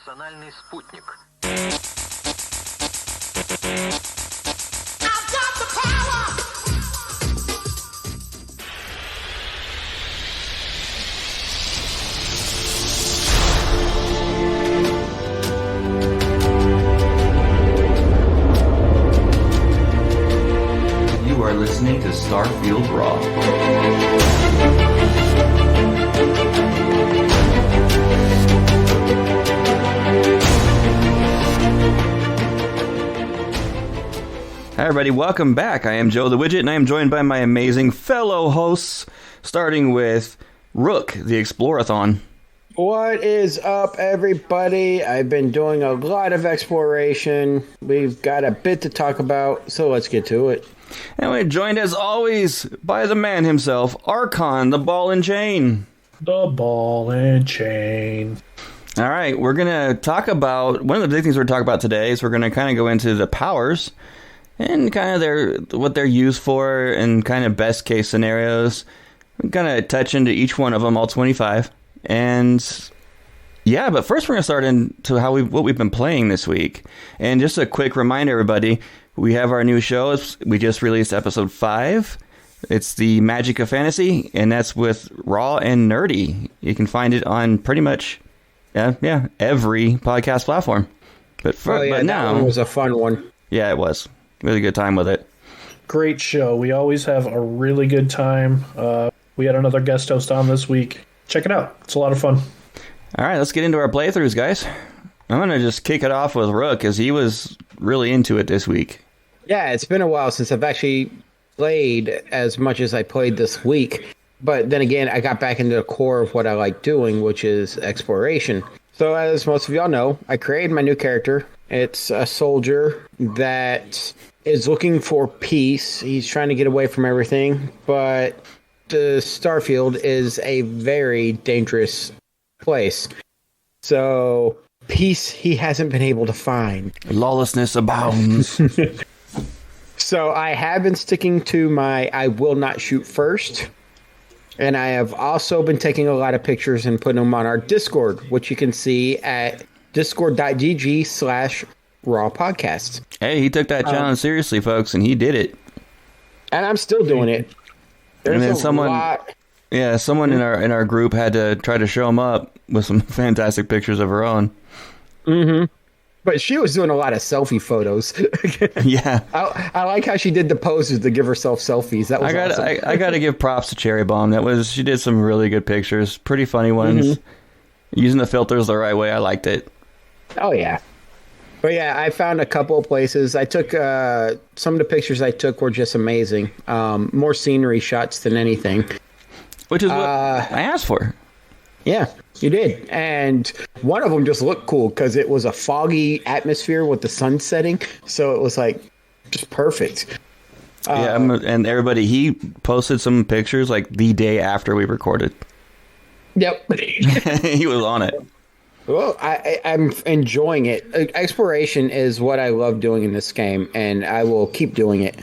Персональный спутник. You are listening to Starfield Raw. Hi everybody, welcome back. I am Joe the Widget, and I am joined by my amazing fellow hosts, starting with Rook, the Explorathon. What is up, everybody? I've been doing a lot of exploration. We've got a bit to talk about, so let's get to it. And we're joined, as always, by the man himself, Archon, the ball and chain. The ball and chain. All right, we're going to talk about, one of the big things we're going to talk about today is we're going to kind of go into the powers and kind of what they're used for and kind of best case scenarios. We're going to touch into each one of them, all 25. And yeah, but first we're going to start into what we've been playing this week. And just a quick reminder, everybody, we have our new show. We just released episode 5. It's the Magic of Fantasy, and that's with Raw and Nerdy. You can find it on pretty much every podcast platform. But that one was a fun one. Yeah, it was. Really good time with it. Great show. We always have a really good time. We had another guest host on this week. Check it out. It's a lot of fun. All right, let's get into our playthroughs, guys. I'm going to just kick it off with Rook, because he was really into it this week. Yeah, it's been a while since I've actually played as much as I played this week. But then again, I got back into the core of what I like doing, which is exploration. So as most of y'all know, I created my new character. It's a soldier that is looking for peace. He's trying to get away from everything, but the Starfield is a very dangerous place. So peace he hasn't been able to find. Lawlessness abounds. So I have been sticking to my I will not shoot first. And I have also been taking a lot of pictures and putting them on our Discord, which you can see at discord.gg/raw podcast. Hey, he took that challenge seriously, folks, and he did it. And I'm still doing it. There's and then someone in our group had to try to show him up with some fantastic pictures of her own. Mm-hmm. But she was doing a lot of selfie photos. Yeah. I like how she did the poses to give herself selfies. That was awesome. I got to give props to Cherry Bomb. She did some really good pictures. Pretty funny ones. Mm-hmm. Using the filters the right way. I liked it. Oh, yeah. But yeah, I found a couple of places. I took some of the pictures I took were just amazing. More scenery shots than anything. Which is what I asked for. Yeah, you did. And one of them just looked cool because it was a foggy atmosphere with the sun setting. So it was like just perfect. And everybody, he posted some pictures like the day after we recorded. Yep. He was on it. Well, I'm enjoying it. Exploration is what I love doing in this game, and I will keep doing it.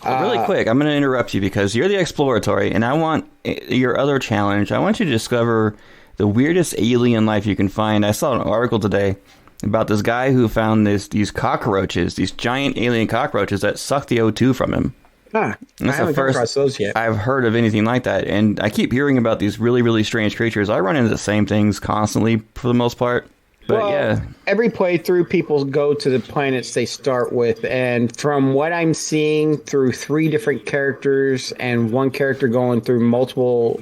Really quick, I'm going to interrupt you because you're the exploratory, and I want your other challenge. I want you to discover the weirdest alien life you can find. I saw an article today about this guy who found these cockroaches, these giant alien cockroaches that suck the O2 from him. I haven't come across those yet. I've heard of anything like that, and I keep hearing about these really, really strange creatures. I run into the same things constantly for the most part. But every playthrough, people go to the planets they start with, and from what I'm seeing through 3 different characters and one character going through multiple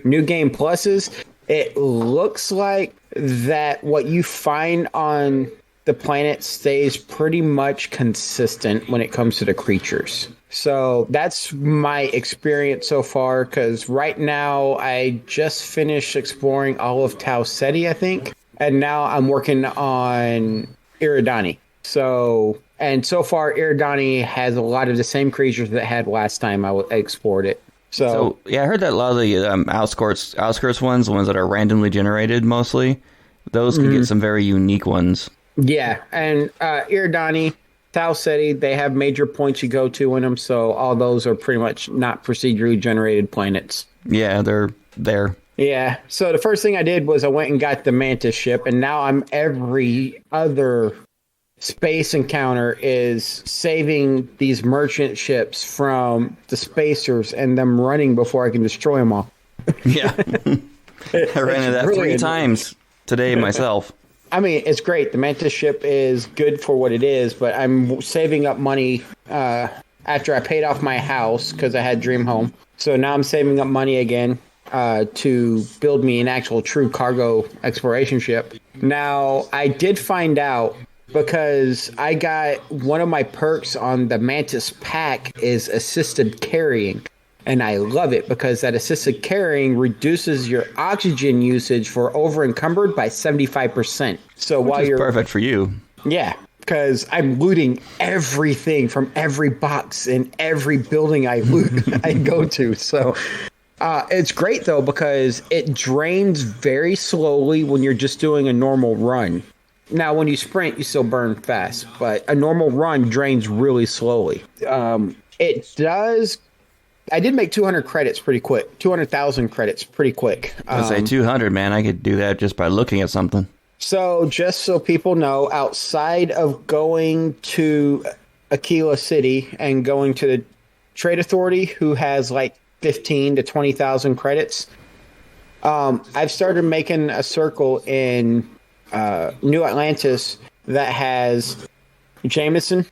New Game Pluses, it looks like that what you find on the planet stays pretty much consistent when it comes to the creatures. So that's my experience so far, because right now I just finished exploring all of Tau Ceti, I think. And now I'm working on Iridani. So far, Iridani has a lot of the same creatures that it had last time I explored it. So yeah, I heard that a lot of the outskirts ones, the ones that are randomly generated mostly, those can get some very unique ones. Yeah, and Iridani, Tau Ceti, they have major points you go to in them, so all those are pretty much not procedurally generated planets. Yeah, they're there. Yeah. So the first thing I did was I went and got the Mantis ship, and now I'm every other space encounter is saving these merchant ships from the spacers and them running before I can destroy them all. Yeah. I ran into that really 3 times today myself. I mean, it's great. The Mantis ship is good for what it is, but I'm saving up money after I paid off my house because I had Dream Home. So now I'm saving up money again to build me an actual true cargo exploration ship. Now, I did find out because I got one of my perks on the Mantis pack is assisted carrying. And I love it because that assisted carrying reduces your oxygen usage for over encumbered by 75%. So while you're perfect for you. Yeah, because I'm looting everything from every box in every building I go to. So it's great though because it drains very slowly when you're just doing a normal run. Now, when you sprint, you still burn fast, but a normal run drains really slowly. It does. I did make 200 credits pretty quick. 200,000 credits pretty quick. I'd say 200, man. I could do that just by looking at something. So, just so people know, outside of going to Aquila City and going to the Trade Authority, who has like 15 to 20,000 credits, I've started making a circle in New Atlantis that has Jameson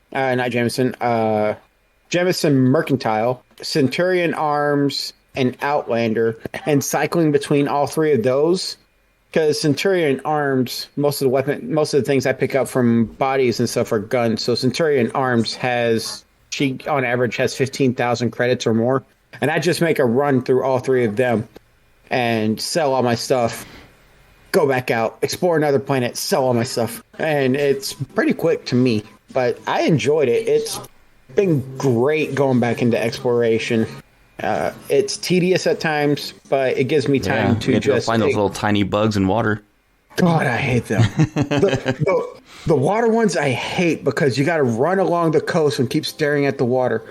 Mercantile, Centurion Arms, and Outlander, and cycling between all 3 of those. Because Centurion Arms, most of the things I pick up from bodies and stuff are guns. So Centurion Arms she on average has 15,000 credits or more, and I just make a run through all 3 of them and sell all my stuff. Go back out, explore another planet, sell all my stuff, and it's pretty quick to me. But I enjoyed it. It's been great going back into exploration. It's tedious at times, but it gives me time to just find those little tiny bugs in water. God, I hate them. The water ones I hate because you got to run along the coast and keep staring at the water,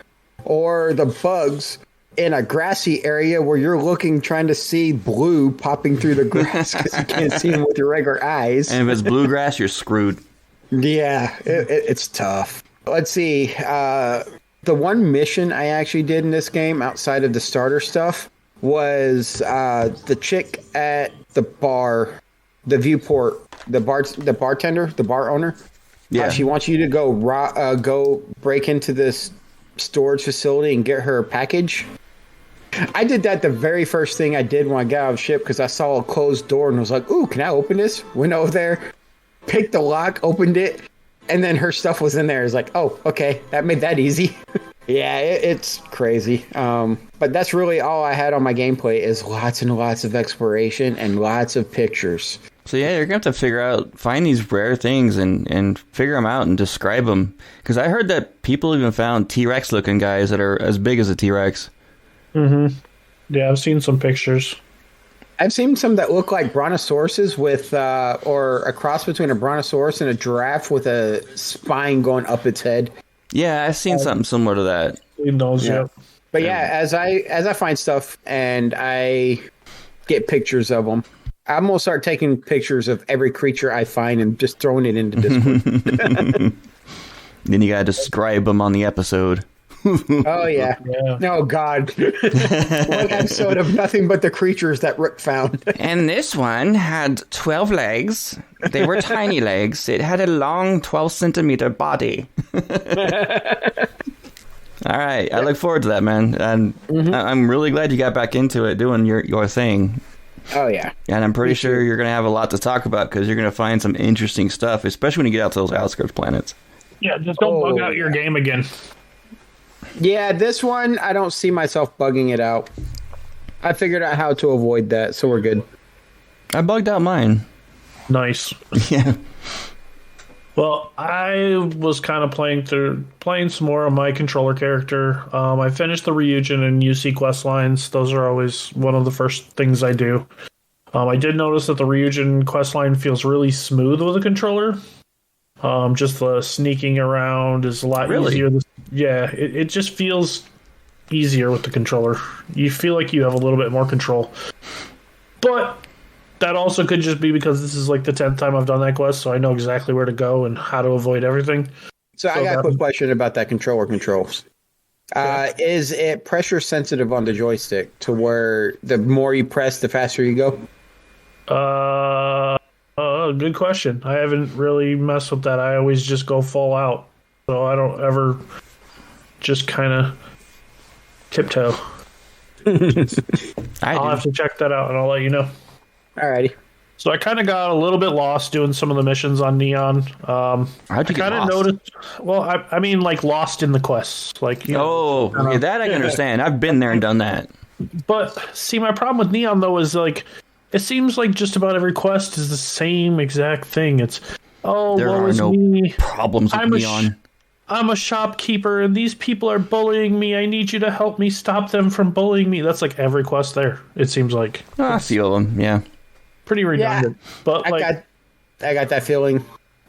or the bugs in a grassy area where you're looking, trying to see blue popping through the grass because you can't see them with your regular eyes. And if it's bluegrass, you're screwed. Yeah, it's tough. Let's see. The one mission I actually did in this game outside of the starter stuff was the chick at the bar, the viewport, the bartender, the bar owner. Yeah, she wants you to go break into this storage facility and get her package. I did that the very first thing I did when I got out of the ship because I saw a closed door and was like, "Ooh, can I open this?" Went over there, picked the lock, opened it. And then her stuff was in there. It's like, oh, okay, that made that easy. Yeah, it's crazy. But that's really all I had on my gameplay is lots and lots of exploration and lots of pictures. So yeah, you're going to have to find these rare things and figure them out and describe them. Because I heard that people even found T-Rex looking guys that are as big as a T-Rex. Mm-hmm. Yeah, I've seen some pictures. I've seen some that look like brontosauruses with, or a cross between a brontosaurus and a giraffe with a spine going up its head. Yeah, I've seen something similar to that. Yeah. But yeah, as I find stuff and I get pictures of them, I'm gonna start taking pictures of every creature I find and just throwing it into Discord. Then you gotta describe them on the episode. Oh yeah. Oh God. One episode of nothing but the creatures that Rook found. And this one had 12 legs. They were tiny legs. It had a long 12-centimeter body. All right. I look forward to that, man. And I'm really glad you got back into it, doing your thing. Oh yeah. And I'm pretty sure you're going to have a lot to talk about because you're going to find some interesting stuff, especially when you get out to those outskirts planets. Yeah, just don't bug out your game again. Yeah, this one, I don't see myself bugging it out. I figured out how to avoid that, so we're good. I bugged out mine. Nice. Yeah. Well, I was kind of playing some more of my controller character. I finished the Ryujin and UC quest lines. Those are always one of the first things I do. I did notice that the Ryujin quest line feels really smooth with a controller. Just the sneaking around is a lot easier. Yeah, it just feels easier with the controller. You feel like you have a little bit more control. But that also could just be because this is like the 10th time I've done that quest, so I know exactly where to go and how to avoid everything. So I got a quick question about that controller controls. Is it pressure sensitive on the joystick to where the more you press, the faster you go? Good question. I haven't really messed with that. I always just go full out, so I don't ever just kind of tiptoe. I'll have to check that out, and I'll let you know. Alrighty. So I kind of got a little bit lost doing some of the missions on Neon. How'd you get lost? Noticed. Well, I mean, like lost in the quests, like okay, that I can understand. I've been there and done that. But see, my problem with Neon though is like, it seems like just about every quest is the same exact thing. It's there are no problems with Neon. I'm a shopkeeper and these people are bullying me. I need you to help me stop them from bullying me. That's like every quest there. It seems like a few of them, yeah. Pretty redundant, but I got that feeling.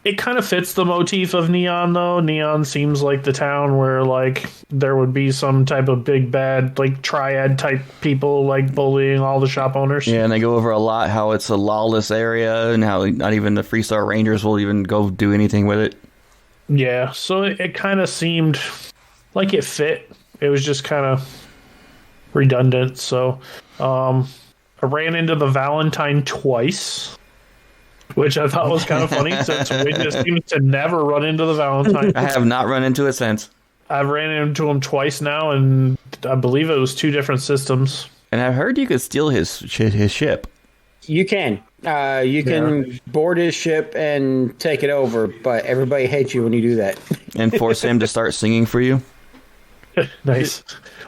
It kind of fits the motif of Neon, though. Neon seems like the town where like there would be some type of big bad like triad type people like bullying all the shop owners. Yeah, and they go over a lot how it's a lawless area and how not even the Freestar Rangers will even go do anything with it. Yeah, so it kind of seemed like it fit. It was just kind of redundant. So, I ran into the Valentine twice, which I thought was kind of funny since we just seems to never run into the Valentine. I have not run into it since. I've ran into him twice now, and I believe it was 2 different systems. And I've heard you could steal his ship. You can. You can board his ship and take it over, but everybody hates you when you do that. And force him to start singing for you. Nice.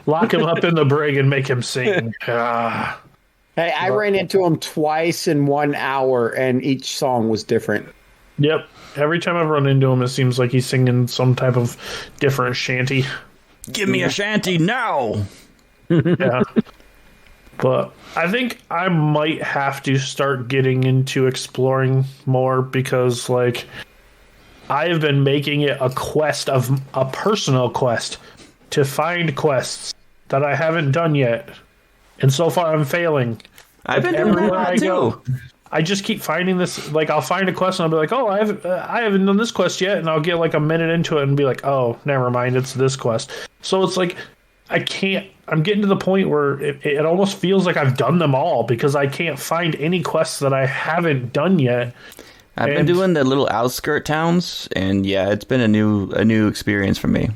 Lock him up in the brig and make him sing. Hey, I ran into him twice in 1 hour, and each song was different. Yep. Every time I've run into him, it seems like he's singing some type of different shanty. Give me a shanty now! Yeah. But I think I might have to start getting into exploring more because, like, I have been making it a personal quest to find quests that I haven't done yet. And so far, I'm failing. I've been doing that too. I just keep finding this. Like, I'll find a quest and I'll be like, "Oh, I haven't done this quest yet," and I'll get like a minute into it and be like, "Oh, never mind, it's this quest." So it's like I can't. I'm getting to the point where it almost feels like I've done them all because I can't find any quests that I haven't done yet. I've been doing the little outskirt towns, and yeah, it's been a new experience for me.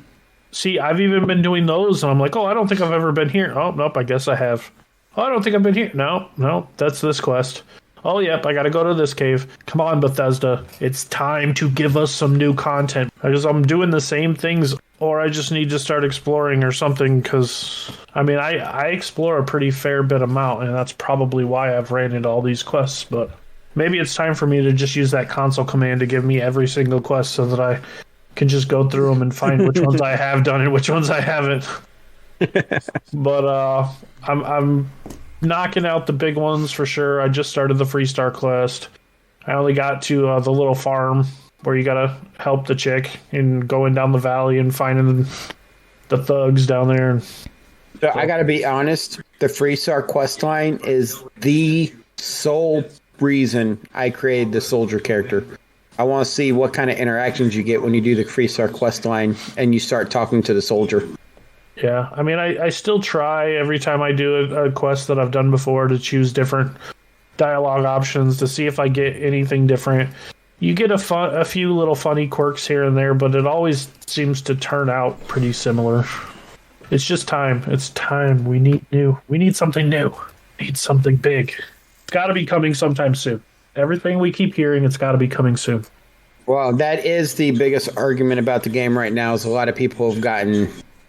See, I've even been doing those, and I'm like, oh, I don't think I've ever been here. Oh, nope, I guess I have. Oh, I don't think I've been here. No, that's this quest. Oh, yep, I gotta go to this cave. Come on, Bethesda. It's time to give us some new content. Because I'm doing the same things, or I just need to start exploring or something, because, I mean, I explore a pretty fair bit amount, and that's probably why I've ran into all these quests, but maybe it's time for me to just use that console command to give me every single quest so that I can just go through them and find which ones I have done and which ones I haven't. But I'm knocking out the big ones for sure. I just started the Freestar quest. I only got to the little farm where you gotta help the chick and going down the valley and finding the thugs down there. So I gotta be honest, the Freestar quest line is the sole reason I created the soldier character. I want to see what kind of interactions you get when you do the Freestar quest line and you start talking to the soldier. Yeah, I mean, I still try every time I do a quest that I've done before to choose different dialogue options to see if I get anything different. You get a few little funny quirks here and there, but it always seems to turn out pretty similar. It's just time. It's time. We need something new. We need something big. It's got to be coming sometime soon. Everything we keep hearing, it's got to be coming soon. Well, that is the biggest argument about the game right now is a lot of people have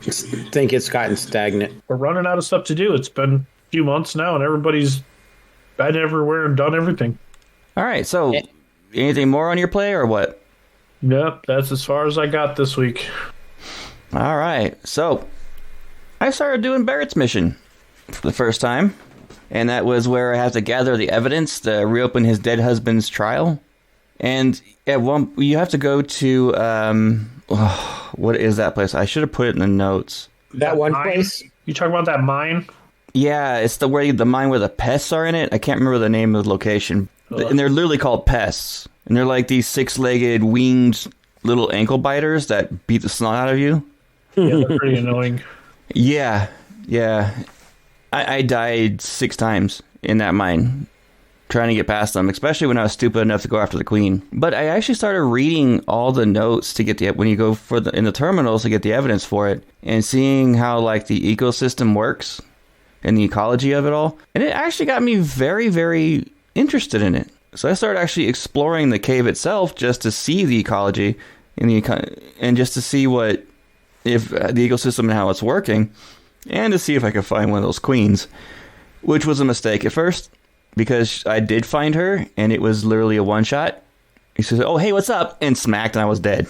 think it's gotten stagnant. We're running out of stuff to do. It's been a few months now, and everybody's been everywhere and done everything. All right, so anything more on your play or what? Yep, that's as far as I got this week. All right, so I started doing Barrett's mission for the first time. And that was where I have to gather the evidence to reopen his dead husband's trial. And at you have to go to what is that place? I should have put it in the notes. That one place? You talking about that mine? Yeah, it's the mine where the pests are in it. I can't remember the name of the location. And they're literally called pests. And they're like these 6-legged, winged little ankle biters that beat the snot out of you. Yeah, they're pretty annoying. Yeah. I died 6 times in that mine trying to get past them, especially when I was stupid enough to go after the queen. But I actually started reading all the notes to get when you go in the terminals to get the evidence for it, and seeing how like the ecosystem works and the ecology of it all. And it actually got me very, very interested in it. So I started actually exploring the cave itself just to see the ecology and just to see if the ecosystem and how it's working, and to see if I could find one of those queens, which was a mistake at first, because I did find her, and it was literally a one-shot. He says, "Oh, hey, what's up?" and smacked, and I was dead.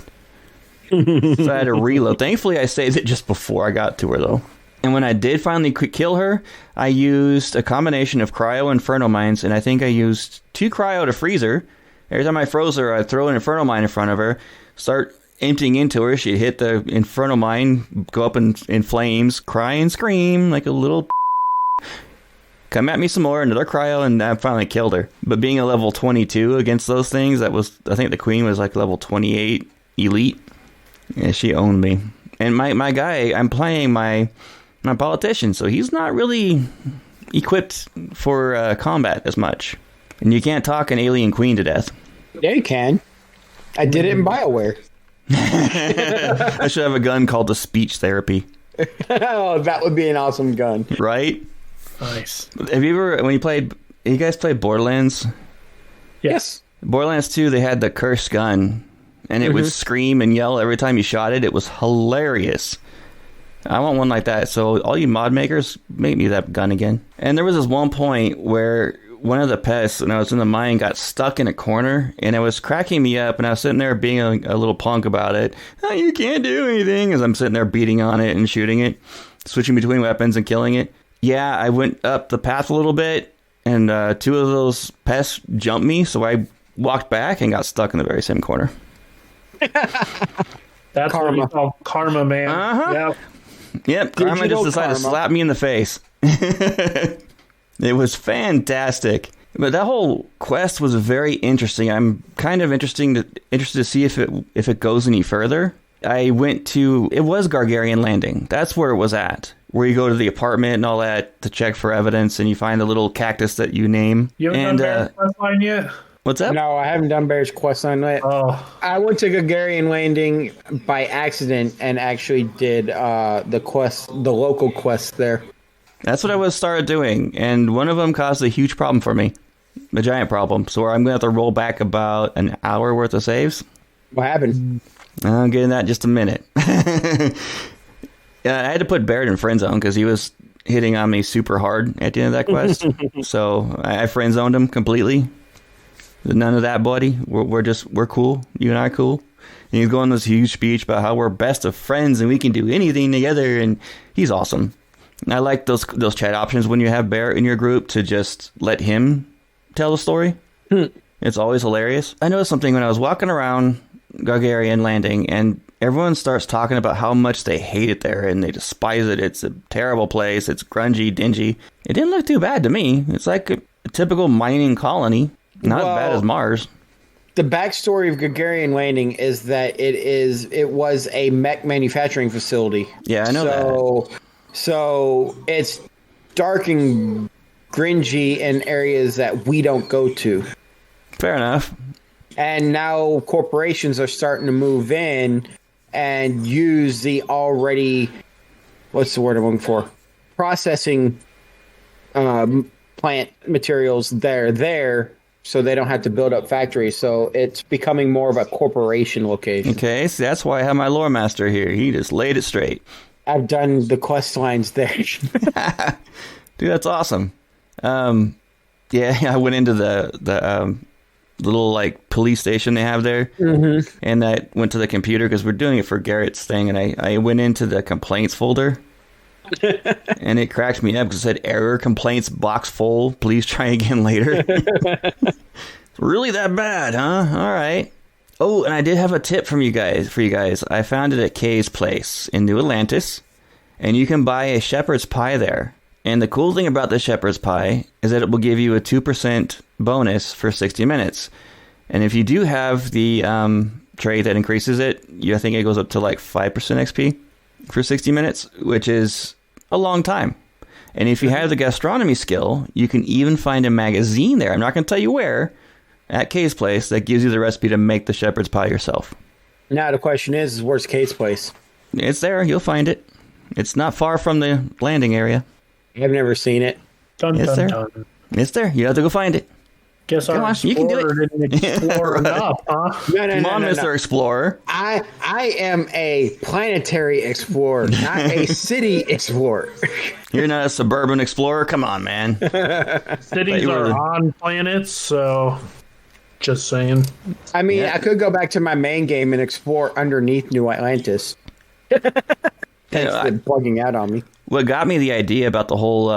So I had to reload. Thankfully, I saved it just before I got to her, though. And when I did finally kill her, I used a combination of cryo and inferno mines, and I think I used 2 cryo to freeze her. Every time I froze her, I'd throw an inferno mine in front of her, start emptying into her. She'd hit the inferno mine, go up in flames, cry and scream like a little come at me some more, another cryo, and I finally killed her. But being a level 22 against those things, I think the queen was like level 28 elite. Yeah, she owned me. And my guy, I'm playing my politician, so he's not really equipped for combat as much. And you can't talk an alien queen to death. Yeah, you can. I did it in BioWare. I should have a gun called the speech therapy. Oh, that would be an awesome gun. Right? Nice. Have you guys played Borderlands? Yes. Borderlands 2, they had the cursed gun, and it would scream and yell every time you shot it. It was hilarious. I want one like that. So all you mod makers, make me that gun again. And there was this one point where one of the pests, when I was in the mine, got stuck in a corner, and it was cracking me up, and I was sitting there being a little punk about it. Oh, you can't do anything, as I'm sitting there beating on it and shooting it, switching between weapons and killing it. Yeah, I went up the path a little bit, and 2 of those pests jumped me, so I walked back and got stuck in the very same corner. That's Karma. what you call karma, man. Uh-huh. Yep, karma Digital just decided to karma. slap me in the face. It was fantastic. But that whole quest was very interesting. I'm kind of interested to see if it goes any further. I went to, it was Gargarian Landing. That's where it was at. Where you go to the apartment and all that to check for evidence, and you find the little cactus that you name. You haven't done Bear's quest line yet? What's up? No, I haven't done Bear's quest line yet. Oh. I went to Gargarian Landing by accident and actually did the local quest there. That's what I started doing, and one of them caused a huge problem for me. A giant problem. So I'm going to have to roll back about an hour worth of saves. What happened? I'll get in that in just a minute. Yeah, I had to put Barrett in friend zone because he was hitting on me super hard at the end of that quest. So I friend zoned him completely. None of that, buddy. We're cool. You and I are cool. And he's going this huge speech about how we're best of friends and we can do anything together. And he's awesome. I like those chat options when you have Barrett in your group to just let him tell the story. It's always hilarious. I noticed something when I was walking around Gargarian Landing, and everyone starts talking about how much they hate it there and they despise it. It's a terrible place. It's grungy, dingy. It didn't look too bad to me. It's like a typical mining colony. Not as bad as Mars. The backstory of Gargarian Landing is that it was a mech manufacturing facility. Yeah, I know that. So it's dark and gringy in areas that we don't go to. Fair enough. And now corporations are starting to move in and use the already, what's the word I'm looking for? Processing plant materials there so they don't have to build up factories. So it's becoming more of a corporation location. Okay, so that's why I have my lore master here. He just laid it straight. I've done the quest lines there. Dude, that's awesome. Yeah, I went into the little like police station they have there, and I went to the computer because we're doing it for Garrett's thing, and I went into the complaints folder, and it cracked me up because it said error complaints box full. Please try again later. It's really that bad, huh? All right. Oh, and I did have a tip for you guys. I found it at Kay's place in New Atlantis, and you can buy a shepherd's pie there. And the cool thing about the shepherd's pie is that it will give you a 2% bonus for 60 minutes. And if you do have the trait that increases it, I think it goes up to like 5% XP for 60 minutes, which is a long time. And if you have the gastronomy skill, you can even find a magazine there. I'm not going to tell you where, at Kay's place, that gives you the recipe to make the shepherd's pie yourself. Now the question is where's Kate's place? It's there. You'll find it. It's not far from the landing area. I've never seen it. Dun, It's dun, there. dun. It's there. You have to go find it. Guess Come our on, you can do explorer it. didn't explore Right. enough, huh? Come on, Mr. Explorer. I am a planetary explorer, not a city explorer. You're not a suburban explorer? Come on, man. Cities you are were- on planets, so just saying. I mean, Yeah. I could go back to my main game and explore underneath New Atlantis. Thanks for bugging out on me. What got me the idea about the whole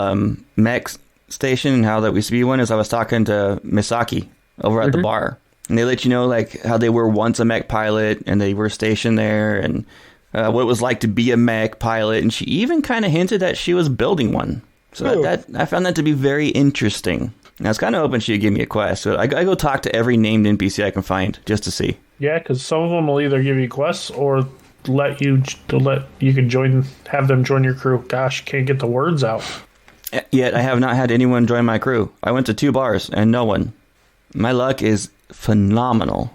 mech station and how that we used to be one is I was talking to Misaki over at the bar. And they let you know like how they were once a mech pilot and they were stationed there and what it was like to be a mech pilot. And she even kind of hinted that she was building one. So that I found that to be very interesting. And I was kind of hoping she'd give me a quest. So I go talk to every named NPC I can find just to see. Yeah, because some of them will either give you quests or let you can have them join your crew. Gosh, can't get the words out. Yet I have not had anyone join my crew. I went to 2 bars and no one. My luck is phenomenal.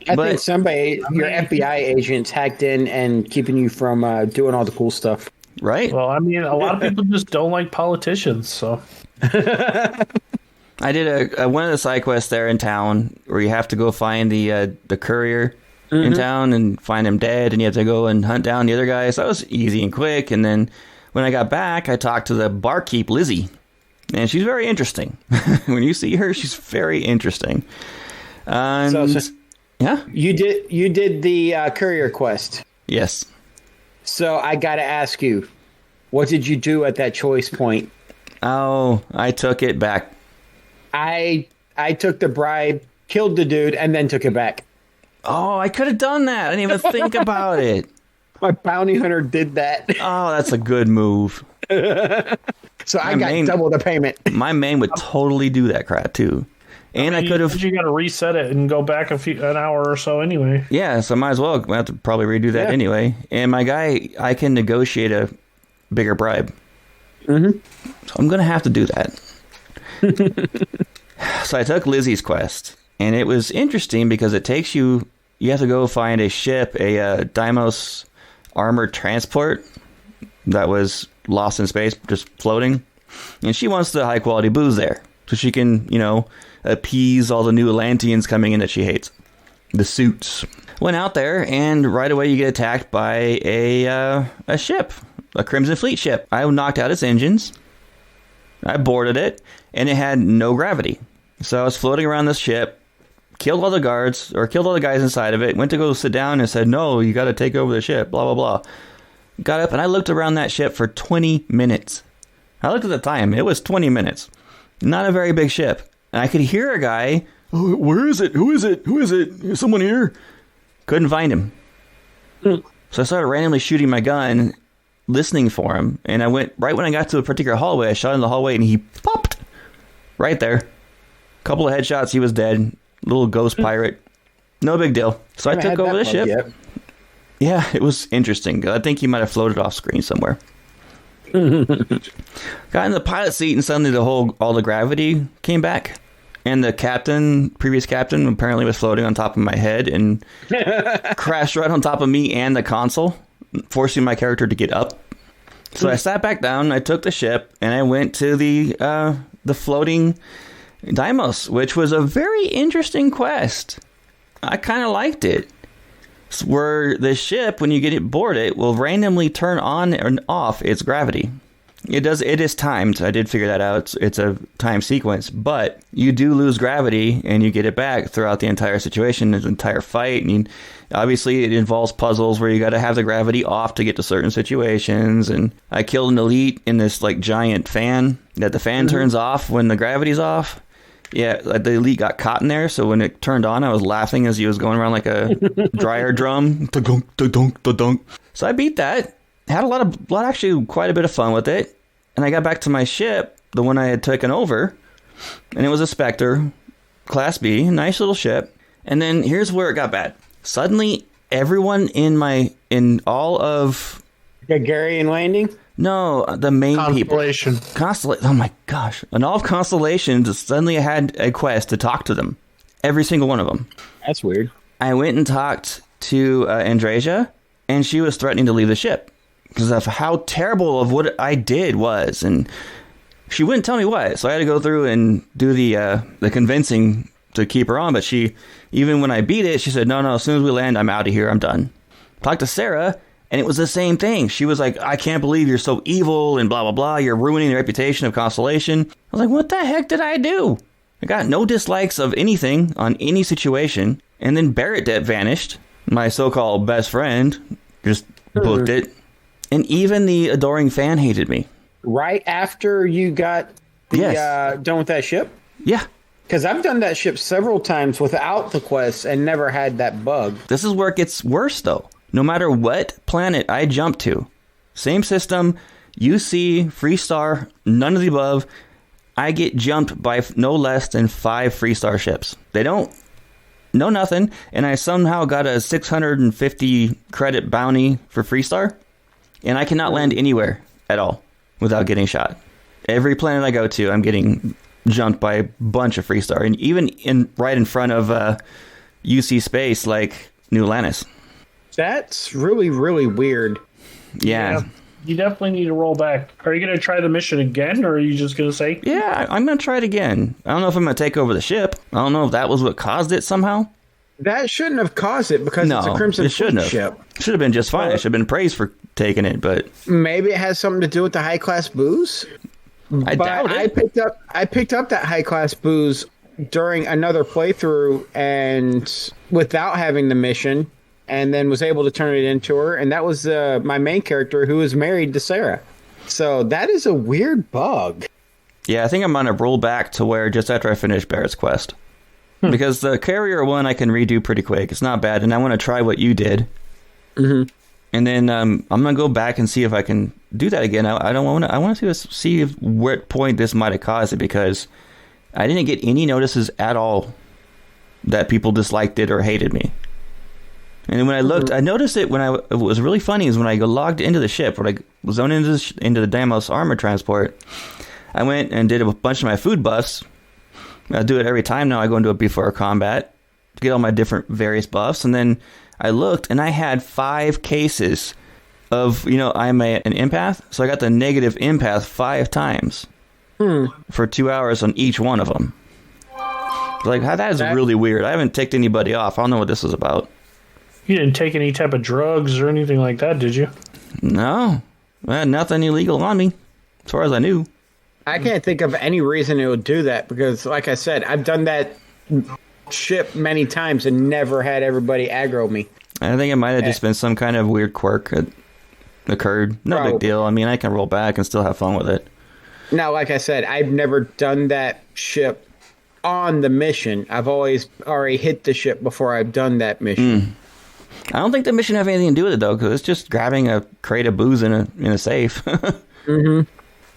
I think somebody, your FBI agents, hacked in and keeping you from doing all the cool stuff. Right? Well, I mean, a lot of people just don't like politicians, so. I did one of the side quests there in town where you have to go find the courier in town and find him dead, and you have to go and hunt down the other guys. So that was easy and quick. And then when I got back, I talked to the barkeep, Lizzie, and she's very interesting. When you see her, she's very interesting. And So- yeah, You did the courier quest. yes. So I got to ask you, what did you do at that choice point? Oh, I took it back. I took the bribe, killed the dude, and then took it back. Oh, I could have done that. I didn't even think about it. My bounty hunter did that. Oh, that's a good move. So I got double the payment. My main would totally do that crap too. And I could have. You got to reset it and go back an hour or so anyway. Yeah, so I might as well. I have to probably redo that anyway. And my guy, I can negotiate a bigger bribe. Mm-hmm. So I'm going to have to do that. So I took Lizzie's quest. And it was interesting because it takes you have to go find a ship, a Deimos armored transport that was lost in space, just floating. And she wants the high quality booze there. So she can, appease all the new Atlanteans coming in that she hates. The suits. Went out there, and right away you get attacked by a ship. A Crimson Fleet ship. I knocked out its engines. I boarded it, and it had no gravity. So I was floating around this ship, killed all the guards, or killed all the guys inside of it, went to go sit down and said, no, you got to take over the ship, blah, blah, blah. Got up, and I looked around that ship for 20 minutes. I looked at the time. It was 20 minutes. Not a very big ship. And I could hear a guy, oh, where is it? Who is it? Who is it? Is someone here? Couldn't find him. So I started randomly shooting my gun, listening for him. And I went, right when I got to a particular hallway, I shot in the hallway and he popped right there. Couple of headshots, he was dead. Little ghost pirate. No big deal. So I took over the ship. Yet. Yeah, it was interesting. I think he might have floated off screen somewhere. Got in the pilot seat and suddenly all the gravity came back. And the previous captain, apparently was floating on top of my head and crashed right on top of me and the console, forcing my character to get up. So I sat back down, I took the ship, and I went to the floating Deimos, which was a very interesting quest. I kind of liked it. Where the ship, when you get it boarded, will randomly turn on and off its gravity. It is timed. I did figure that out. It's a time sequence, but you do lose gravity and you get it back throughout the entire situation, the entire fight. And obviously it involves puzzles where you got to have the gravity off to get to certain situations. And I killed an elite in this like giant fan that the fan turns off when the gravity's off. Yeah, the elite got caught in there, so when it turned on, I was laughing as he was going around like a dryer drum. Da-dunk, da-dunk, da-dunk. So I beat that. Had actually quite a bit of fun with it. and I got back to my ship, the one I had taken over, and it was a Spectre, Class B, nice little ship. And then here's where it got bad. Suddenly, everyone in all of Gagarian Landing? No, the main Constellation. people. Constellation. Oh my gosh. In all of Constellations, suddenly I had a quest to talk to them. Every single one of them. That's weird. I went and talked to Andrasia, and she was threatening to leave the ship because of how terrible of what I did was. And she wouldn't tell me what. So I had to go through and do the convincing to keep her on. But she, even when I beat it, she said, no, as soon as we land, I'm out of here. I'm done. Talked to Sarah. And it was the same thing. She was like, I can't believe you're so evil and blah, blah, blah. You're ruining the reputation of Constellation. I was like, what the heck did I do? I got no dislikes of anything on any situation. And then Barrett vanished. My so-called best friend just booked it. And even the adoring fan hated me. Right after you got done with that ship? Yeah. Because I've done that ship several times without the quest and never had that bug. This is where it gets worse, though. No matter what planet I jump to, same system, UC, Freestar, none of the above, I get jumped by no less than 5 Freestar ships. They don't know nothing, and I somehow got a 650 credit bounty for Freestar, and I cannot land anywhere at all without getting shot. Every planet I go to, I'm getting jumped by a bunch of Freestar, and even right in front of UC space like New Atlantis. That's really, really weird. Yeah. You definitely need to roll back. Are you going to try the mission again, or are you just going to say? Yeah, I'm going to try it again. I don't know if I'm going to take over the ship. I don't know if that was what caused it somehow. That shouldn't have caused it because it's a Crimson Fleet ship. Should have been just fine. I should have been praised for taking it, but... Maybe it has something to do with the high-class booze? I doubt it. I picked up that high-class booze during another playthrough and without having the mission... and then was able to turn it into her. And that was my main character who was married to Sarah. So that is a weird bug. Yeah, I think I'm going to roll back to where just after I finish Barrett's quest. Because the carrier one I can redo pretty quick. It's not bad. And I want to try what you did. Mm-hmm. And then I'm going to go back and see if I can do that again. I want to see what point this might have caused it, because I didn't get any notices at all that people disliked it or hated me. And when I looked, I noticed it it was really funny is when I logged into the ship, when I zoned into the Deimos armor transport, I went and did a bunch of my food buffs. I do it every time now I go into a before combat to get all my different various buffs. And then I looked and I had 5 cases of, I'm an empath. So I got the negative empath 5 times for 2 hours on each one of them. Like, that is really weird. I haven't ticked anybody off. I don't know what this is about. You didn't take any type of drugs or anything like that, did you? No. I had nothing illegal on me, as far as I knew. I can't think of any reason it would do that because, like I said, I've done that ship many times and never had everybody aggro me. I think it might have just been some kind of weird quirk that occurred. No big deal. I mean, I can roll back and still have fun with it. Now, like I said, I've never done that ship on the mission. I've always already hit the ship before I've done that mission. I don't think the mission have anything to do with it, though, because it's just grabbing a crate of booze in a safe. Mm-hmm.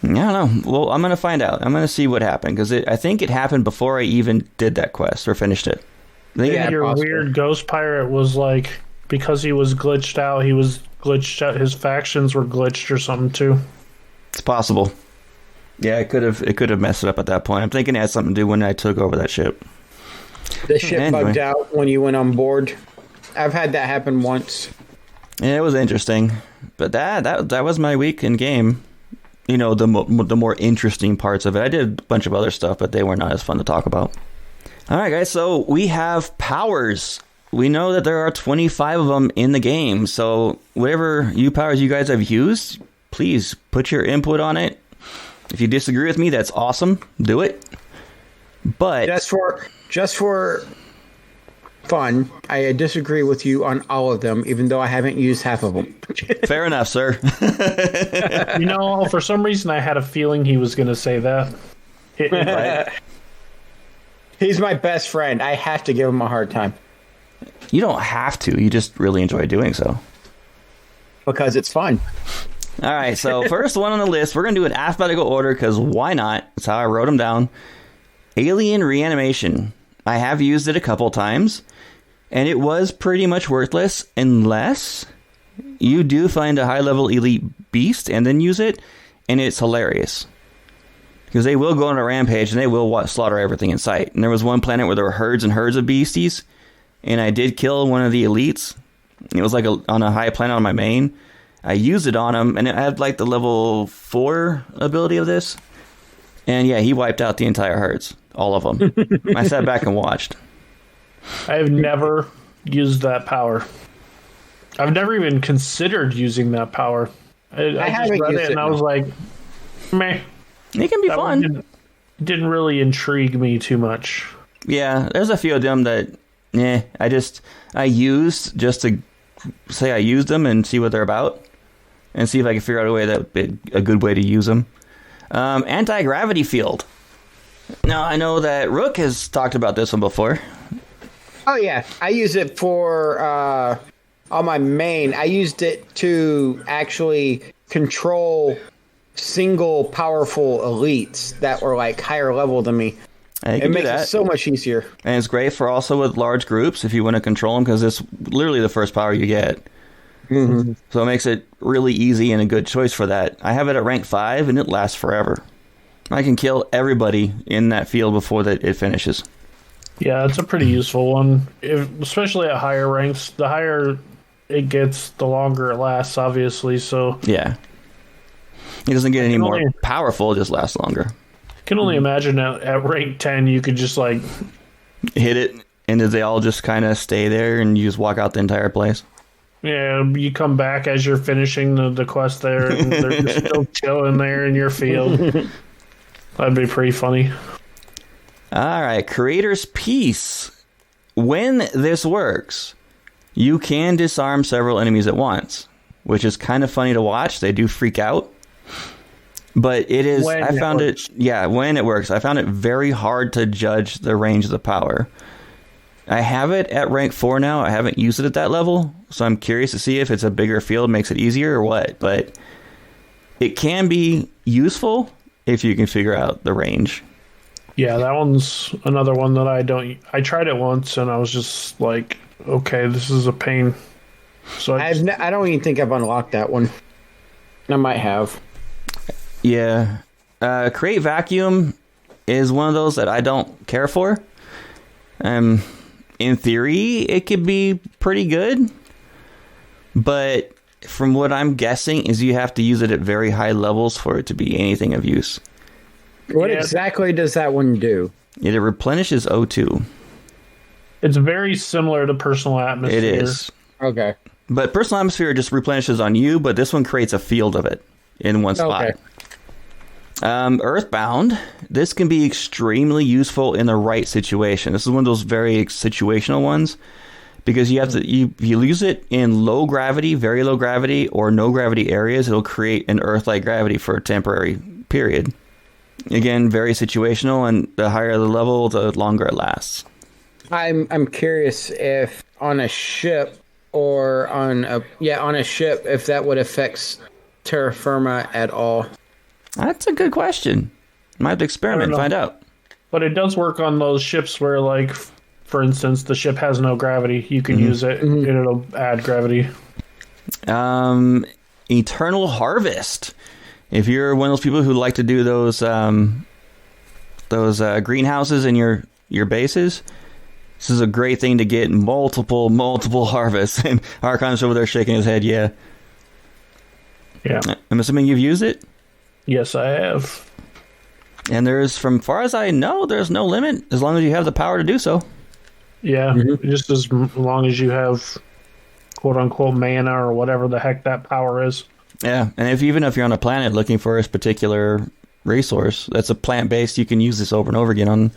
I don't know. Well, I'm going to find out. I'm going to see what happened, because I think it happened before I even did that quest or finished it. Your possibly. Weird ghost pirate was like, because he was glitched out, his factions were glitched or something, too. It's possible. Yeah, it could have messed it up at that point. I'm thinking it had something to do when I took over that ship. The ship bugged out when you went on board. I've had that happen once. Yeah, it was interesting, but that was my week in game. The more interesting parts of it. I did a bunch of other stuff, but they were not as fun to talk about. All right, guys. So we have powers. We know that there are 25 of them in the game. So whatever powers you guys have used, please put your input on it. If you disagree with me, that's awesome. Do it. But just for fun, I disagree with you on all of them, even though I haven't used half of them. Fair enough, sir. For some reason, I had a feeling he was going to say that. Right. He's my best friend. I have to give him a hard time. You don't have to. You just really enjoy doing so. Because it's fun. All right, so first one on the list, we're going to do an alphabetical order because why not? That's how I wrote them down. Alien Reanimation. I have used it a couple times, and it was pretty much worthless unless you do find a high-level elite beast and then use it, and it's hilarious. Because they will go on a rampage, and they will slaughter everything in sight. And there was one planet where there were herds and herds of beasties, and I did kill one of the elites. It was like on a high planet on my main. I used it on him, and it had like the level 4 ability of this. And yeah, he wiped out the entire herds. All of them. I sat back and watched. I have never used that power. I've never even considered using that power. I just read it and I was like, meh. It can be fun. Didn't really intrigue me too much. Yeah, there's a few of them that, I used just to say I used them and see what they're about. And see if I can figure out a way that would be a good way to use them. Anti-gravity field. Now, I know that Rook has talked about this one before. Oh, yeah. I use it for, on my main, I used it to actually control single powerful elites that were, like, higher level than me. It makes it so much easier. And it's great for also with large groups if you want to control them, because it's literally the first power you get. Mm-hmm. So it makes it really easy and a good choice for that. I have it at rank 5, and it lasts forever. I can kill everybody in that field before it finishes. Yeah, it's a pretty useful one, especially at higher ranks. The higher it gets, the longer it lasts, obviously. So yeah, it doesn't get any more powerful; it just lasts longer. I can only imagine at rank 10, you could just like hit it, and they all just kind of stay there, and you just walk out the entire place. Yeah, you come back as you're finishing the quest there, and they're just still chilling there in your field. That'd be pretty funny. All right, Creator's Piece. When this works, you can disarm several enemies at once, which is kind of funny to watch. They do freak out. But it is, when it works. I found it very hard to judge the range of the power. I have it at rank 4 now. I haven't used it at that level, so I'm curious to see if it's a bigger field makes it easier or what. But it can be useful if you can figure out the range. Yeah, that one's another one that I tried it once and I was just like, okay, this is a pain. So I don't even think I've unlocked that one. I might have. Yeah. Create Vacuum is one of those that I don't care for. In theory, it could be pretty good. But from what I'm guessing is you have to use it at very high levels for it to be anything of use. What exactly does that one do? It replenishes O2. It's very similar to Personal Atmosphere. It is. Okay. But Personal Atmosphere just replenishes on you, but this one creates a field of it in one spot. Okay. Earthbound. This can be extremely useful in the right situation. This is one of those very situational ones. Because you have to, if you use it in low gravity, very low gravity, or no gravity areas, it'll create an Earth-like gravity for a temporary period. Again, very situational, and the higher the level, the longer it lasts. I'm curious if on a ship or on a ship, if that would affect terra firma at all. That's a good question. Might have to experiment and find out. But it does work on those ships where, like, for instance, the ship has no gravity. You can use it, and it'll add gravity. Eternal Harvest. If you're one of those people who like to do those greenhouses in your bases, this is a great thing to get multiple harvests. And Archon's over there shaking his head. Yeah. I'm assuming you've used it. Yes, I have. And there's, from far as I know, there's no limit as long as you have the power to do so. Yeah, just as long as you have quote-unquote mana or whatever the heck that power is. Yeah, and even if you're on a planet looking for a particular resource that's a plant-based, you can use this over and over again on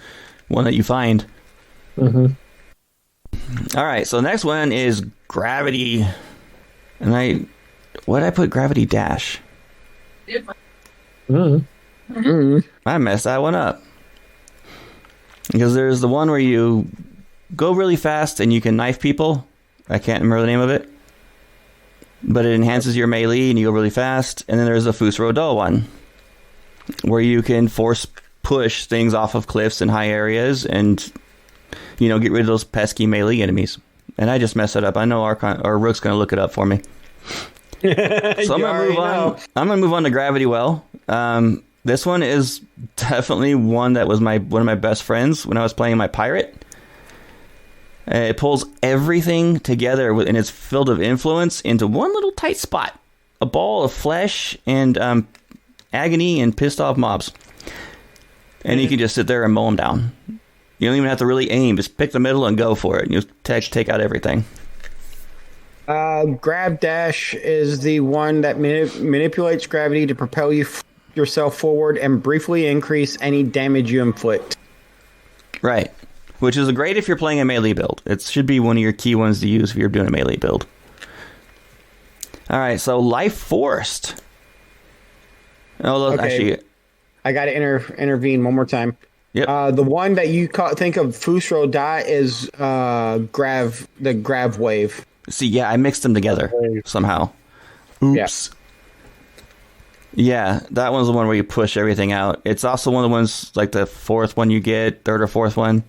one that you find. All right, so the next one is Gravity. And I put Gravity Dash? I messed that one up. Because there's the one where you go really fast and you can knife people. I can't remember the name of it. but it enhances your melee and you go really fast. And then there's the R.A.W. one, where you can force push things off of cliffs in high areas and, you know, get rid of those pesky melee enemies. And I just messed it up. I know our Rook's going to look it up for me. So I'm going to move on. I'm going to move on to Gravity Well. This one is definitely one that was one of my best friends when I was playing my pirate. It pulls everything together in its field of influence into one little tight spot. A ball of flesh and agony and pissed off mobs. And you can just sit there and mow them down. You don't even have to really aim. Just pick the middle and go for it. And you take out everything. Grab Dash is the one that manipulates gravity to propel yourself forward and briefly increase any damage you inflict. Right. Which is great if you're playing a melee build. It should be one of your key ones to use if you're doing a melee build. Alright, so Life Forced. Actually, I got to intervene one more time. Yep. The one that you think of R.A.W. is the Grav Wave. See, yeah, I mixed them together somehow. Oops. Yeah, that one's the one where you push everything out. It's also one of the ones, like the fourth one you get, third or fourth one.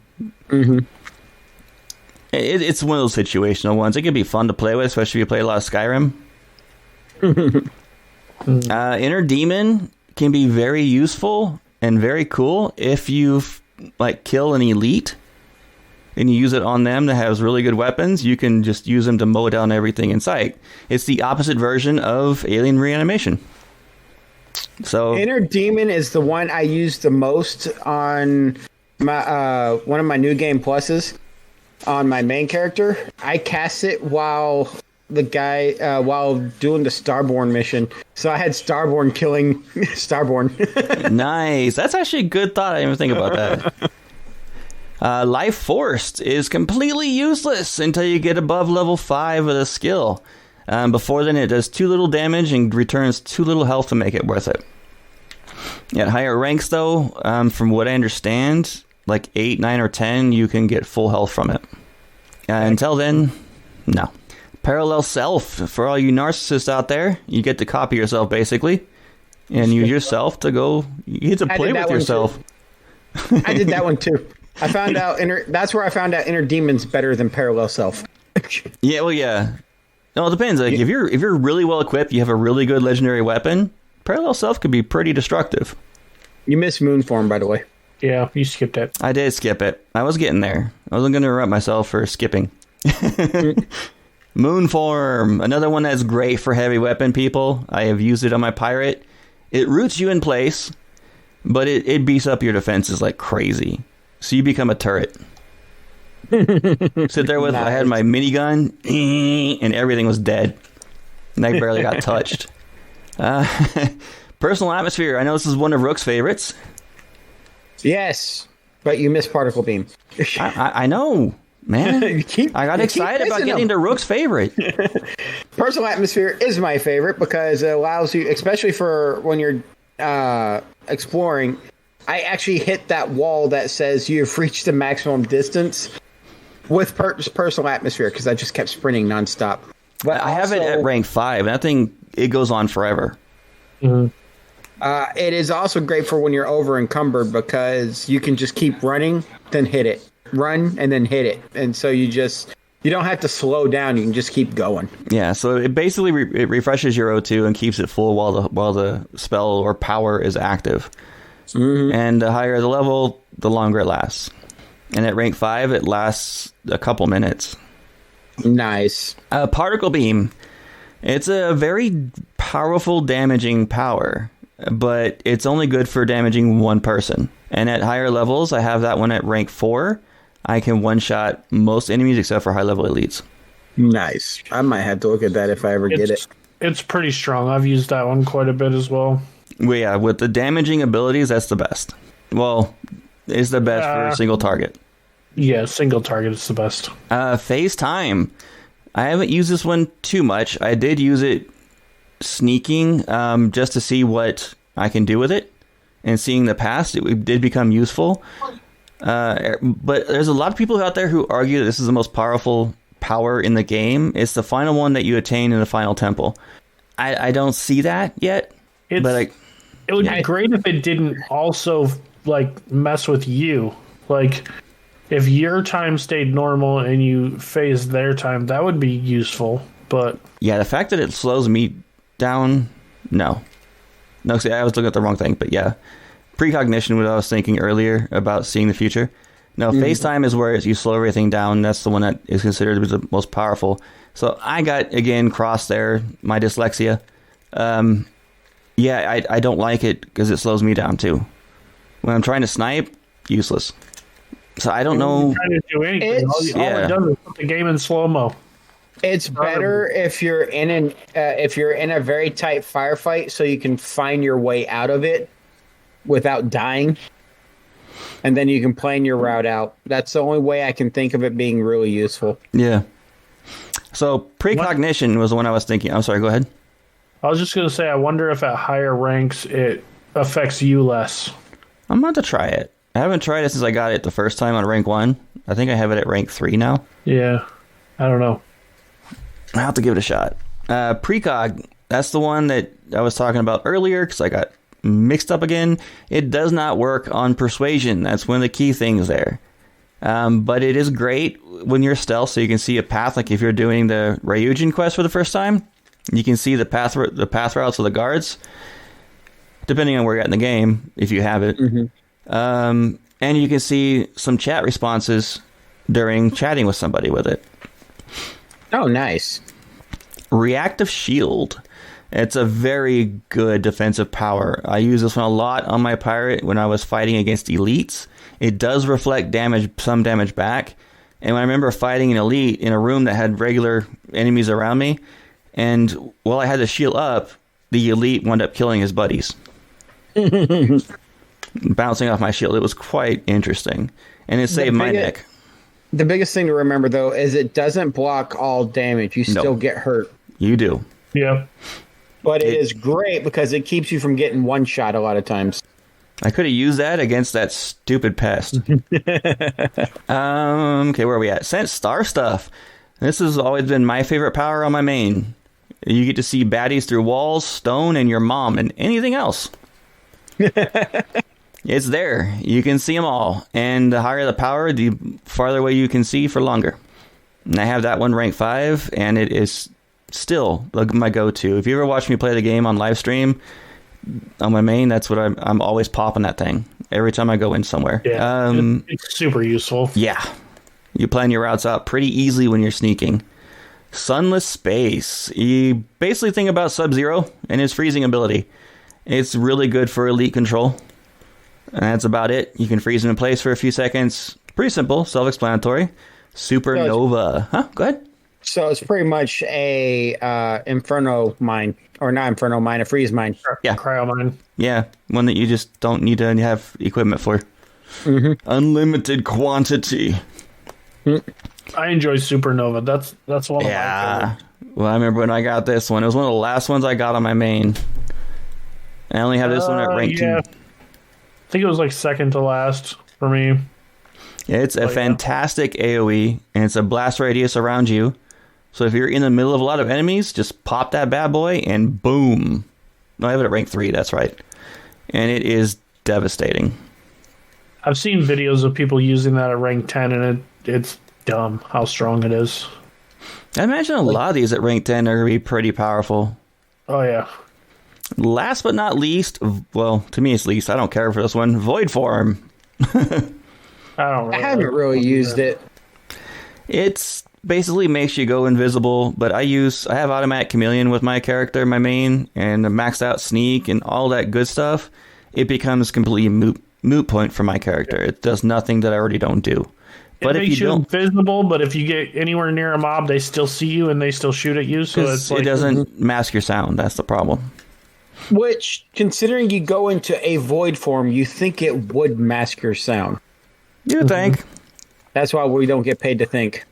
Mm-hmm. It's one of those situational ones. It can be fun to play with, especially if you play a lot of Skyrim. Inner Demon can be very useful and very cool if you kill an elite and you use it on them that has really good weapons. You can just use them to mow down everything in sight. It's the opposite version of Alien Reanimation. So Inner Demon is the one I use the most on my one of my new game pluses on my main character. I cast it while doing the Starborn mission. So I had Starborn killing Starborn. Nice. That's actually a good thought. I didn't even think about that. Life Forced is completely useless until you get above level 5 of the skill. Before then, it does 2 little damage and returns 2 little health to make it worth it. At higher ranks, though, from what I understand, like 8, 9, or 10, you can get full health from it. Until then, no. Parallel Self, for all you narcissists out there, you get to copy yourself, basically, and use yourself to go, you get to play with yourself. I did that one, too. I found out, that's where I found out Inner Demon's better than Parallel Self. Yeah, well, yeah. No, it depends. Like, if you're really well equipped, you have a really good legendary weapon, Parallel Self could be pretty destructive. You missed Moonform, by the way. Yeah, you skipped it. I did skip it. I was getting there. I wasn't going to interrupt myself for skipping. Moonform, another one that's great for heavy weapon people. I have used it on my pirate. It roots you in place, but it beats up your defenses like crazy. So you become a turret. Sit there with, nice. I had my minigun, and everything was dead. And I barely got touched. Personal Atmosphere. I know this is one of Rook's favorites. Yes, but you missed Particle Beam. I know, man. I got excited about getting to Rook's favorite. Personal Atmosphere is my favorite because it allows you, especially for when you're exploring, I actually hit that wall that says you've reached the maximum distance with Personal Atmosphere because I just kept sprinting nonstop. But I have it at rank 5, and I think it goes on forever. Mm-hmm. It is also great for when you're over encumbered because you can just keep running, then hit it. Run, and then hit it. And so you don't have to slow down. You can just keep going. Yeah, so it basically it refreshes your O2 and keeps it full while the spell or power is active. Mm-hmm. And the higher the level, the longer it lasts. And at rank 5, it lasts a couple minutes. Nice. Particle Beam. It's a very powerful damaging power, but it's only good for damaging one person. And at higher levels, I have that one at rank 4. I can one-shot most enemies except for high-level elites. Nice. I might have to look at that if I ever get it. It's pretty strong. I've used that one quite a bit as well. Well, yeah, with the damaging abilities, that's the best. Well, it's the best for a single target. Yeah, single target is the best. Phase Time. I haven't used this one too much. I did use it sneaking just to see what I can do with it. And seeing the past, it did become useful. But there's a lot of people out there who argue that this is the most powerful power in the game. It's the final one that you attain in the final temple. I don't see that yet. It would be great if it didn't also like mess with you. Like if your time stayed normal and you phased their time, that would be useful. But yeah, the fact that it slows me down, no, see, I was looking at the wrong thing. But yeah, precognition, what I was thinking earlier about seeing the future. No, FaceTime is where you slow everything down. That's the one that is considered to be the most powerful. So I got, again, crossed there, my dyslexia. Yeah, I don't like it because it slows me down too. When I'm trying to snipe, useless. So I don't know. Trying to do anything. All it does is put the game in slow-mo. It's better if you're in a very tight firefight, so you can find your way out of it without dying, and then you can plan your route out. That's the only way I can think of it being really useful. Yeah. So precognition was the one I was thinking. I'm sorry. Go ahead. I was just going to say, I wonder if at higher ranks it affects you less. I'm about to try it. I haven't tried it since I got it the first time on rank 1. I think I have it at rank 3 now. Yeah. I don't know. I'll have to give it a shot. Precog, that's the one that I was talking about earlier because I got mixed up again. It does not work on persuasion. That's one of the key things there. But it is great when you're stealth, so you can see a path. Like if you're doing the R.A.W quest for the first time, you can see the path routes of the guards, depending on where you're at in the game, if you have it. And you can see some chat responses during chatting with somebody with it. Oh, nice. Reactive Shield. It's a very good defensive power. I use this one a lot on my pirate when I was fighting against elites. It does reflect damage, some damage back. And I remember fighting an elite in a room that had regular enemies around me. And while I had the shield up, the elite wound up killing his buddies. Bouncing off my shield. It was quite interesting. And it saved my neck. The biggest thing to remember, though, is it doesn't block all damage. You still get hurt. You do. Yeah. But it is great because it keeps you from getting one shot a lot of times. I could have used that against that stupid pest. Okay, where are we at? Sent star stuff. This has always been my favorite power on my main. You get to see baddies through walls, stone, and your mom, and anything else. It's there. You can see them all. And the higher the power, the farther away you can see for longer. And I have that one rank 5, and it is still my go-to. If you ever watch me play the game on live stream on my main, that's what I'm always popping that thing every time I go in somewhere. Yeah, it's super useful. Yeah. You plan your routes out pretty easily when you're sneaking. Sunless Space. You basically think about Sub-Zero and his freezing ability. It's really good for elite control. And that's about it. You can freeze him in place for a few seconds. Pretty simple, self-explanatory. Supernova. Go ahead. So it's pretty much a Inferno mine. Or not Inferno mine, a freeze mine. Yeah. Cryo mine. Yeah, one that you just don't need to have equipment for. Unlimited quantity. I enjoy Supernova. That's one of my favorites. Well, I remember when I got this one. It was one of the last ones I got on my main. I only have this one at rank 2. I think it was like second to last for me. Yeah, it's a fantastic AoE, and it's a blast radius around you. So if you're in the middle of a lot of enemies, just pop that bad boy, and boom. No, I have it at rank 3, that's right. And it is devastating. I've seen videos of people using that at rank 10, and it's dumb how strong it is. I imagine a lot of these at rank 10 are going to be pretty powerful. Oh, yeah. Last but not least, well, to me it's least, I don't care for this one, Void Form. I haven't really used it. It's basically makes you go invisible, but I have automatic chameleon with my character, my main, and a maxed out sneak and all that good stuff. It becomes completely moot point for my character. It does nothing that I already don't do. But it makes you invisible, but if you get anywhere near a mob, they still see you and they still shoot at you. So it's like, it doesn't mask your sound. That's the problem. Which, considering you go into a void form, you think it would mask your sound. You would think. That's why we don't get paid to think.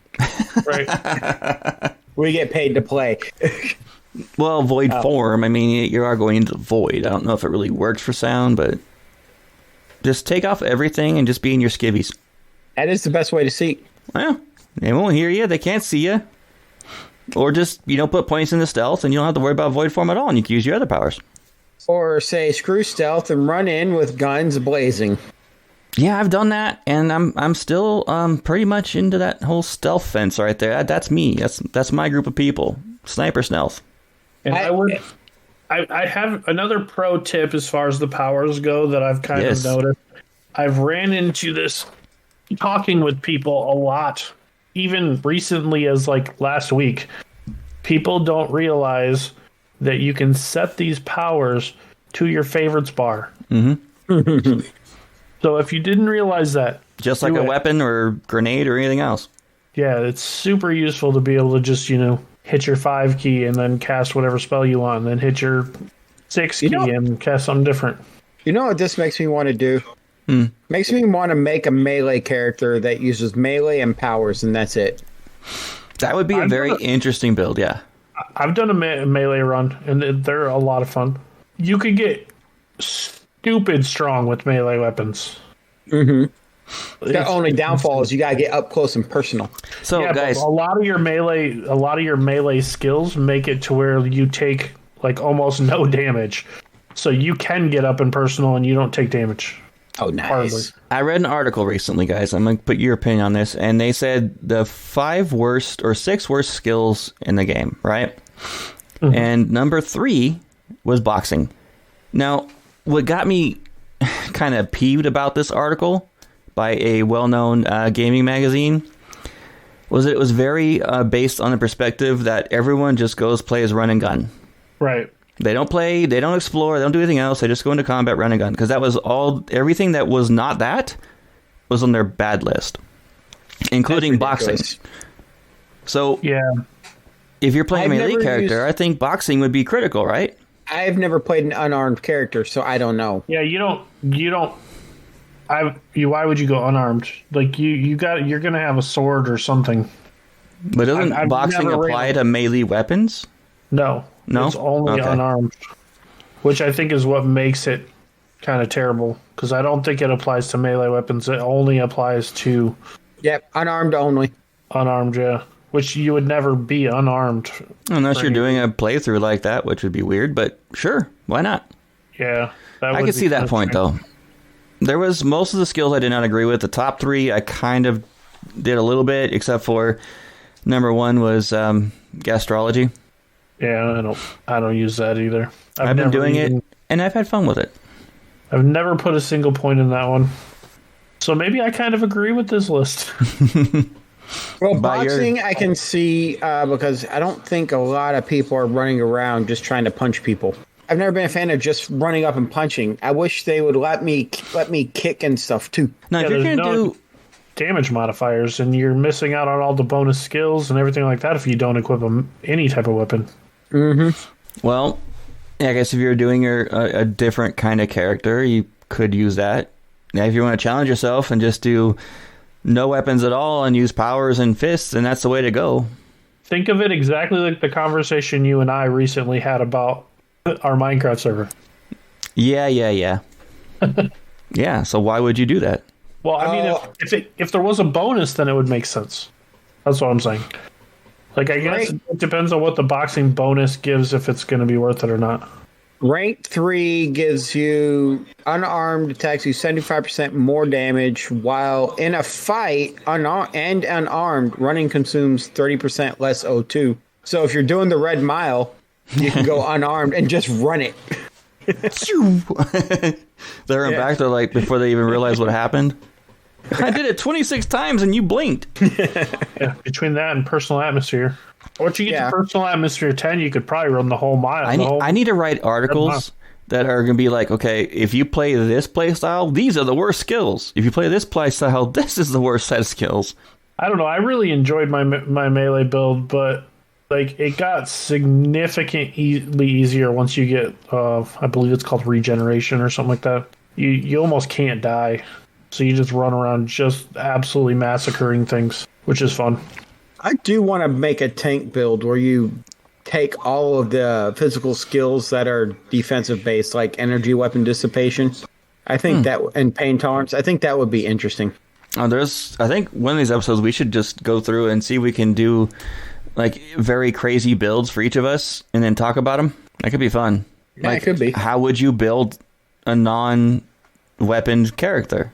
Right. We get paid to play. Well, void form, I mean, you are going into the void. I don't know if it really works for sound, but just take off everything and just be in your skivvies. That is the best way to see. Yeah. They won't hear you. They can't see you. Or just, put points into stealth, and you don't have to worry about void form at all, and you can use your other powers. Or say screw stealth and run in with guns blazing. Yeah, I've done that, and I'm still pretty much into that whole stealth fence right there. That's me. That's my group of people. Sniper stealth. And I have another pro tip as far as the powers go that I've kind of noticed. I've ran into this talking with people a lot, even recently as like last week. People don't realize that you can set these powers to your favorites bar. Mm-hmm. So if you didn't realize that, just like a weapon or grenade or anything else. Yeah, it's super useful to be able to just, hit your 5 key and then cast whatever spell you want, and then hit your 6 key and cast something different. You know what this makes me want to do? Makes me want to make a melee character that uses melee and powers, and that's it. That would be a very interesting build, yeah. I've done a melee run, and they're a lot of fun. You could get stupid strong with melee weapons. Mm-hmm. The only downfall is you gotta get up close and personal. So, yeah, guys, a lot of your melee skills make it to where you take like almost no damage, so you can get up and personal, and you don't take damage. Oh, nice. Hardly. I read an article recently, guys. I'm going to put your opinion on this. And they said the 5 worst or 6 worst skills in the game, right? Mm-hmm. And number 3 was boxing. Now, what got me kind of peeved about this article by a well-known gaming magazine was that it was very based on the perspective that everyone just goes, plays, run and gun. Right. They don't play, they don't explore, they don't do anything else. They just go into combat, run and gun. Because that was everything that was not that was on their bad list, including boxing. So, yeah, if you're playing a melee character, I think boxing would be critical, right? I've never played an unarmed character, so I don't know. Yeah, you don't. Why would you go unarmed? Like you're gonna have a sword or something. But doesn't boxing apply to melee weapons? No, it's only unarmed, which I think is what makes it kind of terrible. Because I don't think it applies to melee weapons. It only applies to unarmed only. Unarmed, yeah. Which you would never be unarmed unless you're doing a playthrough like that, which would be weird. But sure, why not? Yeah, I could see that point though. There was most of the skills I did not agree with. The top 3 I kind of did a little bit, except for number 1 was gastrology. Yeah, I don't use that either. I've been doing it, and I've had fun with it. I've never put a single point in that one. So maybe I kind of agree with this list. Well, boxing I can see because I don't think a lot of people are running around just trying to punch people. I've never been a fan of just running up and punching. I wish they would let me kick and stuff too. Now, if you're going to do damage modifiers, and you're missing out on all the bonus skills and everything like that if you don't equip any type of weapon. Mm-hmm. Well, I guess if you're doing a different kind of character, you could use that. Now, if you want to challenge yourself and just do no weapons at all and use powers and fists, then that's the way to go. Think of it exactly like the conversation you and I recently had about our Minecraft server. Yeah. Yeah, so why would you do that? Well, I mean, if there was a bonus, then it would make sense. That's what I'm saying. Like, I guess it depends on what the boxing bonus gives, if it's going to be worth it or not. Rank 3 gives you unarmed attacks you 75% more damage, while in a fight, unarmed, running consumes 30% less O2. So if you're doing the red mile, you can go unarmed and just run it. They're back there like before they even realize what happened. I did it 26 times and you blinked. Yeah, between that and personal atmosphere. Once you get to personal atmosphere 10, you could probably run the whole mile. I need to write articles that are going to be like, okay, if you play this play style, these are the worst skills. If you play this play style, this is the worst set of skills. I don't know. I really enjoyed my melee build, but like it got significantly easier once you get, I believe it's called regeneration or something like that. You almost can't die. So you just run around just absolutely massacring things, which is fun. I do want to make a tank build where you take all of the physical skills that are defensive based, like energy weapon dissipation. I think that, and pain tolerance, I think that would be interesting. I think one of these episodes we should just go through and see if we can do like very crazy builds for each of us and then talk about them. That could be fun. Yeah, like, it could be. How would you build a non-weaponed character?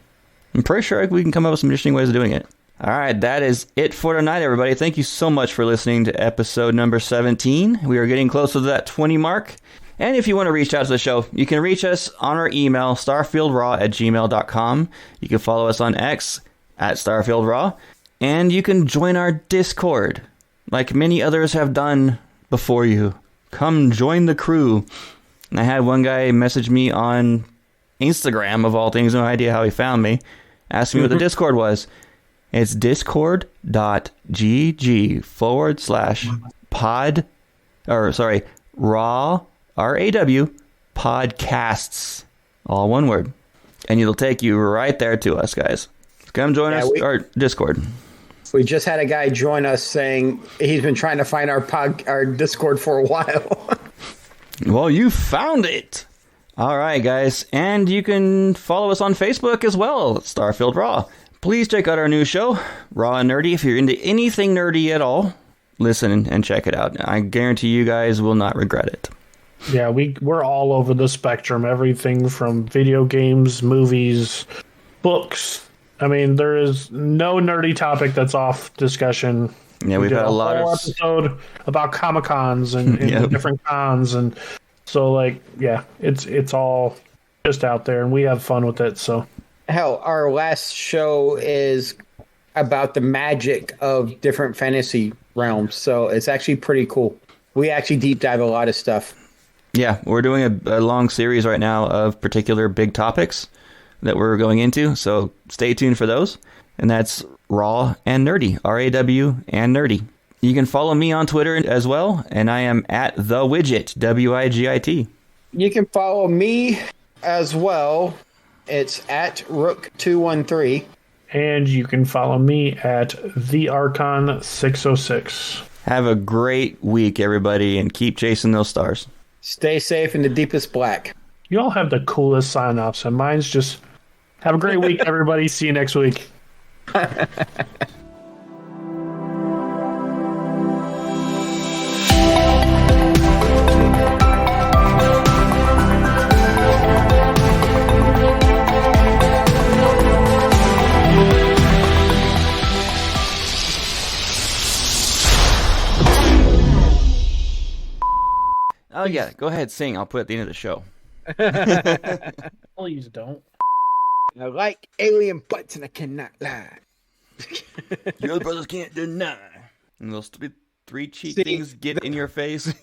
I'm pretty sure we can come up with some interesting ways of doing it. All right, that is it for tonight, everybody. Thank you so much for listening to episode number 17. We are getting close to that 20 mark. And if you want to reach out to the show, you can reach us on our email, starfieldraw@gmail.com. You can follow us on X @StarfieldRaw. And you can join our Discord, like many others have done before you. Come join the crew. And I had one guy message me on Instagram, of all things, no idea how he found me, asked me what the Discord was. It's discord.gg/pod, raw, R.A.W, podcasts. All one word. And it'll take you right there to us, guys. Come join us, our Discord. We just had a guy join us saying he's been trying to find our Discord for a while. Well, you found it. All right, guys. And you can follow us on Facebook as well, Starfield Raw. Please check out our new show, Raw and Nerdy. If you're into anything nerdy at all, listen and check it out. I guarantee you guys will not regret it. Yeah, we're all over the spectrum. Everything from video games, movies, books. I mean, there is no nerdy topic that's off discussion. Yeah, we've had a lot of episode about Comic-Cons and different cons, and so it's all just out there, and we have fun with it. So hell, our last show is about the magic of different fantasy realms, so it's actually pretty cool. We actually deep dive a lot of stuff. Yeah, we're doing a long series right now of particular big topics that we're going into, so stay tuned for those. And that's Raw and Nerdy, R.A.W. and Nerdy. You can follow me on Twitter as well, and I am at The Widget, WIGIT. You can follow me as well. It's at Rook213. And you can follow me at TheArchon606. Have a great week, everybody, and keep chasing those stars. Stay safe in the deepest black. You all have the coolest sign-offs, and mine's just, have a great week, everybody. See you next week. Oh, yeah, go ahead, sing. I'll put it at the end of the show. Please don't. I like alien butts and I cannot lie. Your other brothers can't deny. And those stupid three cheek things get in your face.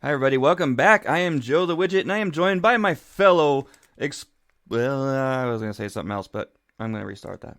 Hi, everybody. Welcome back. I am Joe the Widget, and I am joined by my fellow... I was going to say something else, but I'm going to restart that.